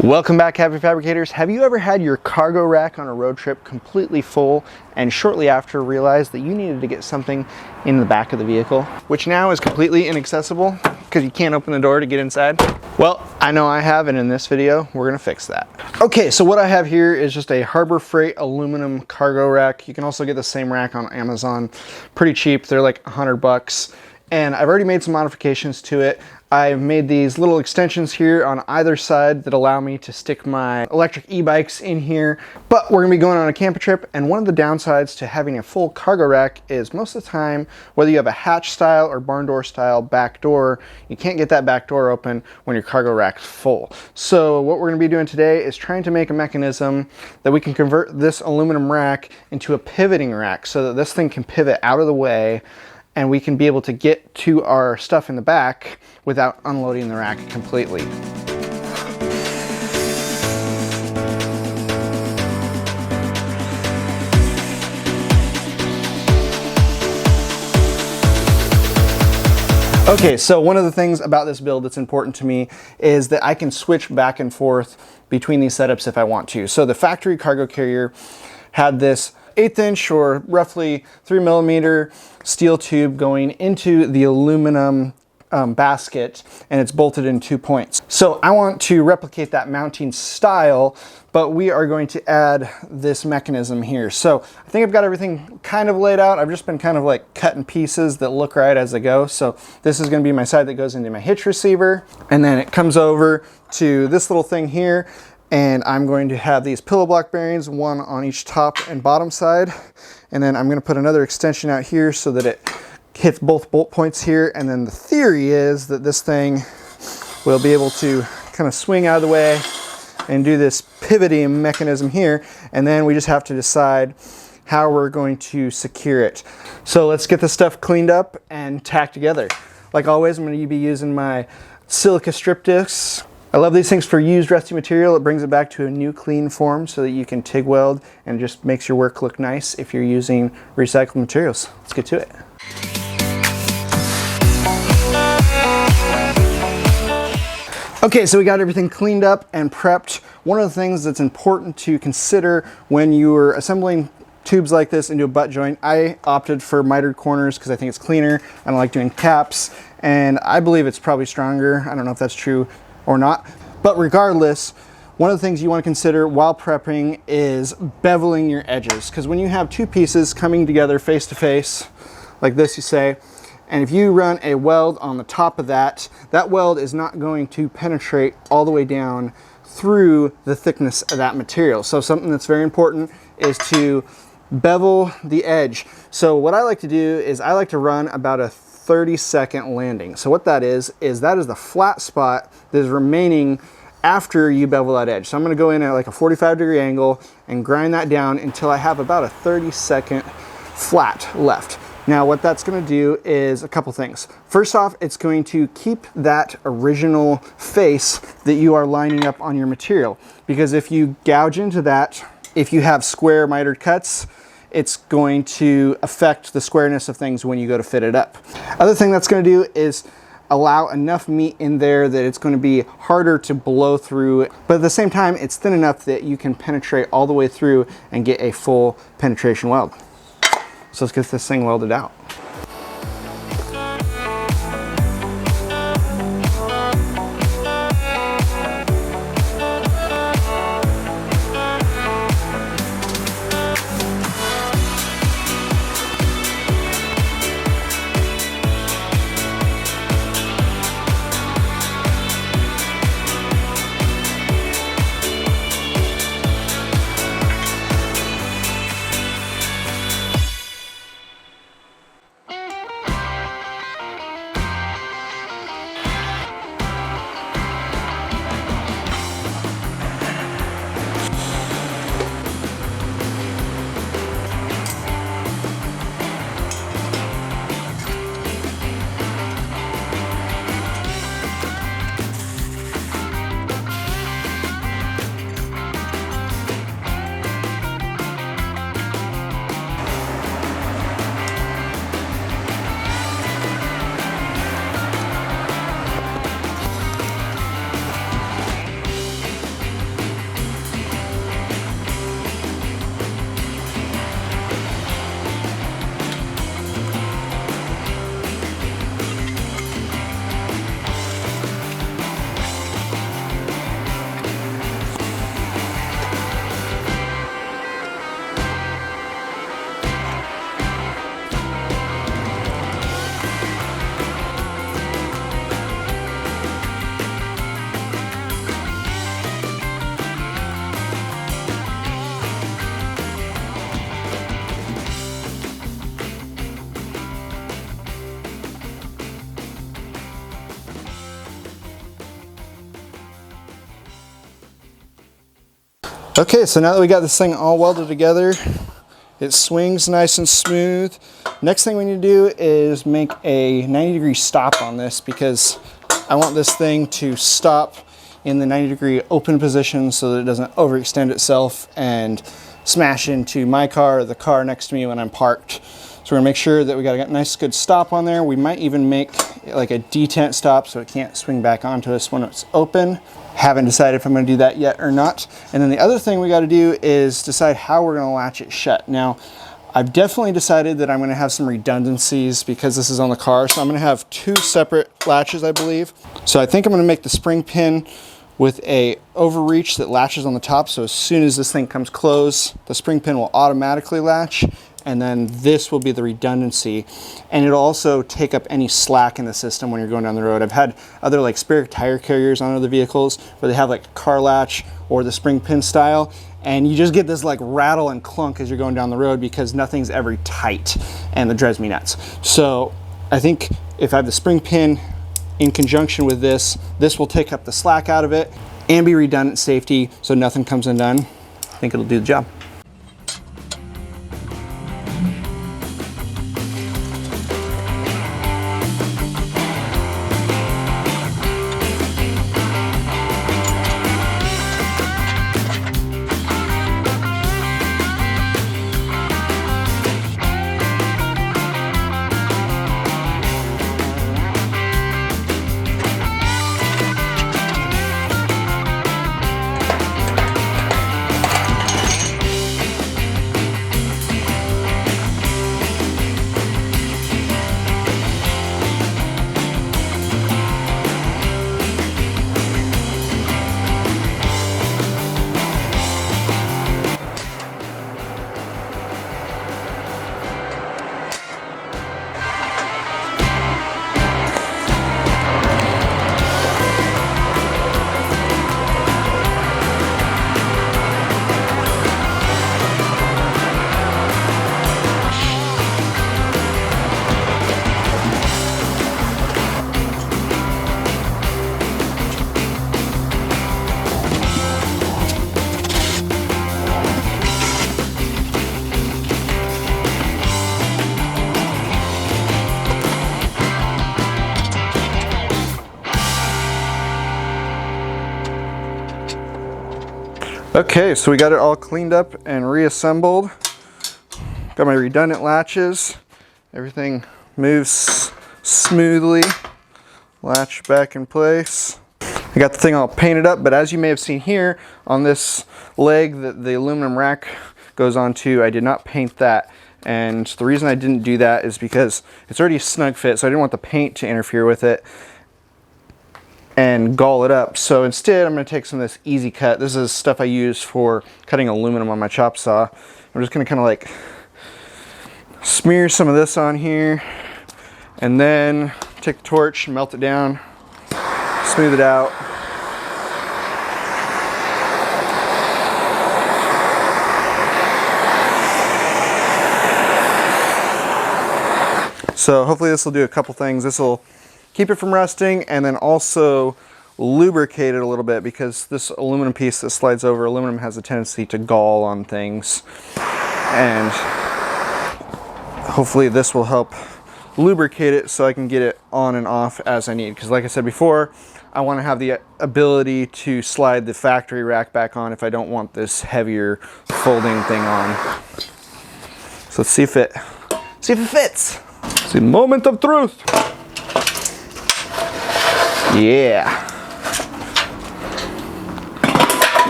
Welcome back, happy fabricators. Have you ever had your cargo rack on a road trip completely full and shortly after realized that you needed to get something in the back of the vehicle, which now is completely inaccessible because you can't open the door to get inside? Well, I know I have, and in this video we're gonna fix that. Okay, so what I have here is just a Harbor Freight aluminum cargo rack. You can also get the same rack on Amazon, pretty cheap. They're like $100, and I've already made some modifications to it. I've made these little extensions here on either side that allow me to stick my electric e-bikes in here. But we're gonna be going on a camping trip, and one of the downsides to having a full cargo rack is most of the time, whether you have a hatch style or barn door style back door, you can't get that back door open when your cargo rack's full. So what we're gonna be doing today is trying to make a mechanism that we can convert this aluminum rack into a pivoting rack so that this thing can pivot out of the way and we can be able to get to our stuff in the back without unloading the rack completely. Okay, so one of the things about this build that's important to me is that I can switch back and forth between these setups if I want to. So the factory cargo carrier had this 1/8 inch or roughly 3mm steel tube going into the aluminum basket, and it's bolted in 2 points. So I want to replicate that mounting style, but we are going to add this mechanism here. So I think I've got everything kind of laid out. I've just been kind of like cutting pieces that look right as I go. So this is going to be my side that goes into my hitch receiver, and then it comes over to this little thing here. And I'm going to have these pillow block bearings, one on each top and bottom side. And then I'm going to put another extension out here so that it hits both bolt points here. And then the theory is that this thing will be able to kind of swing out of the way and do this pivoting mechanism here. And then we just have to decide how we're going to secure it. So let's get this stuff cleaned up and tacked together. Like always, I'm going to be using my silica strip discs. I love these things for used rusty material. It brings it back to a new clean form so that you can TIG weld, and it just makes your work look nice if you're using recycled materials. Let's get to it. Okay, so we got everything cleaned up and prepped. One of the things that's important to consider when you're assembling tubes like this into a butt joint, I opted for mitered corners because I think it's cleaner. I don't like doing caps, and I believe it's probably stronger. I don't know if that's true or not, but regardless, one of the things you want to consider while prepping is beveling your edges, because when you have two pieces coming together face to face like this, you say, and if you run a weld on the top of that, that weld is not going to penetrate all the way down through the thickness of that material. So something that's very important is to bevel the edge. So what I like to do is I like to run about a 30-second landing. So what that is the flat spot that is remaining after you bevel that edge. So I'm going to go in at like a 45-degree angle and grind that down until I have about a 30-second flat left. Now what that's going to do is a couple things. First off, it's going to keep that original face that you are lining up on your material, because if you gouge into that, if you have square mitered cuts, it's going to affect the squareness of things when you go to fit it up. Other thing that's going to do is allow enough meat in there that it's going to be harder to blow through, but at the same time it's thin enough that you can penetrate all the way through and get a full penetration weld. So let's get this thing welded out. Okay, so now that we got this thing all welded together, it swings nice and smooth. Next thing we need to do is make a 90-degree stop on this, because I want this thing to stop in the 90-degree open position so that it doesn't overextend itself and smash into my car or the car next to me when I'm parked. So we're gonna make sure that we got a nice good stop on there. We might even make like a detent stop so it can't swing back onto us when it's open. Haven't decided if I'm gonna do that yet or not. And then the other thing we gotta do is decide how we're gonna latch it shut. Now, I've definitely decided that I'm gonna have some redundancies because this is on the car. So I'm gonna have 2 separate latches, I believe. So I think I'm gonna make the spring pin with a overreach that latches on the top. So as soon as this thing comes closed, the spring pin will automatically latch. And then this will be the redundancy, and it'll also take up any slack in the system when you're going down the road. I've had other like spare tire carriers on other vehicles where they have like a car latch or the spring pin style, and you just get this like rattle and clunk as you're going down the road because nothing's ever tight, and it drives me nuts. So I think if I have the spring pin in conjunction with this, this will take up the slack out of it and be redundant safety so nothing comes undone. I think it'll do the job. Okay, so we got it all cleaned up and reassembled. Got my redundant latches. Everything moves smoothly. Latch back in place. I got the thing all painted up, but as you may have seen here on this leg that the aluminum rack goes onto, I did not paint that. And the reason I didn't do that is because it's already a snug fit, so I didn't want the paint to interfere with it and gall it up. So instead I'm going to take some of this easy cut. This is stuff I use for cutting aluminum on my chop saw. I'm just going to kind of like smear some of this on here and then take the torch, melt it down, smooth it out. So hopefully this will do a couple things. This will keep it from rusting and then also lubricate it a little bit, because this aluminum piece that slides over, aluminum has a tendency to gall on things, and hopefully this will help lubricate it so I can get it on and off as I need. Because like I said before, I want to have the ability to slide the factory rack back on if I don't want this heavier folding thing on. So let's see if it fits. It's the moment of truth. Yeah.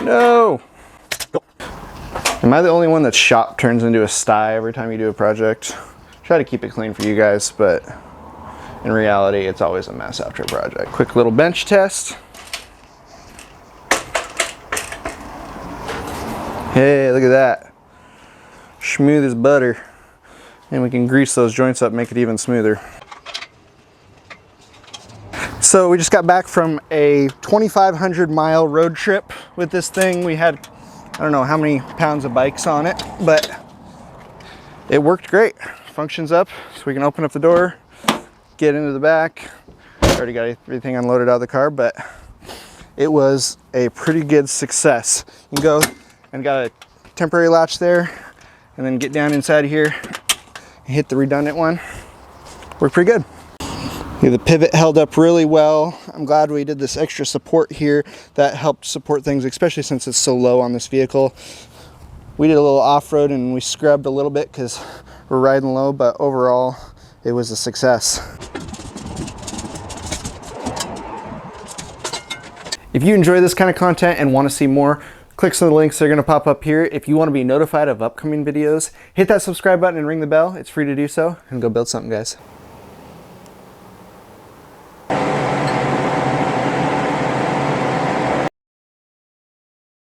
No. Am I the only one that shop turns into a sty every time you do a project? Try to keep it clean for you guys, but in reality, it's always a mess after a project. Quick little bench test. Hey, look at that. Smooth as butter. And we can grease those joints up, make it even smoother. So we just got back from a 2,500 mile road trip with this thing. We had, I don't know how many pounds of bikes on it, but it worked great. Functions up, so we can open up the door, get into the back. Already got everything unloaded out of the car, but it was a pretty good success. You can go and got a temporary latch there, and then get down inside here and hit the redundant one. Worked pretty good. The pivot held up really well. I'm glad we did this extra support here that helped support things, especially since it's so low on this vehicle. We did a little off-road and we scrubbed a little bit because we're riding low, but overall it was a success. If you enjoy this kind of content and want to see more, click some of the links that are going to pop up here. If you want to be notified of upcoming videos, hit that subscribe button and ring the bell. It's free to do so, and go build something, guys.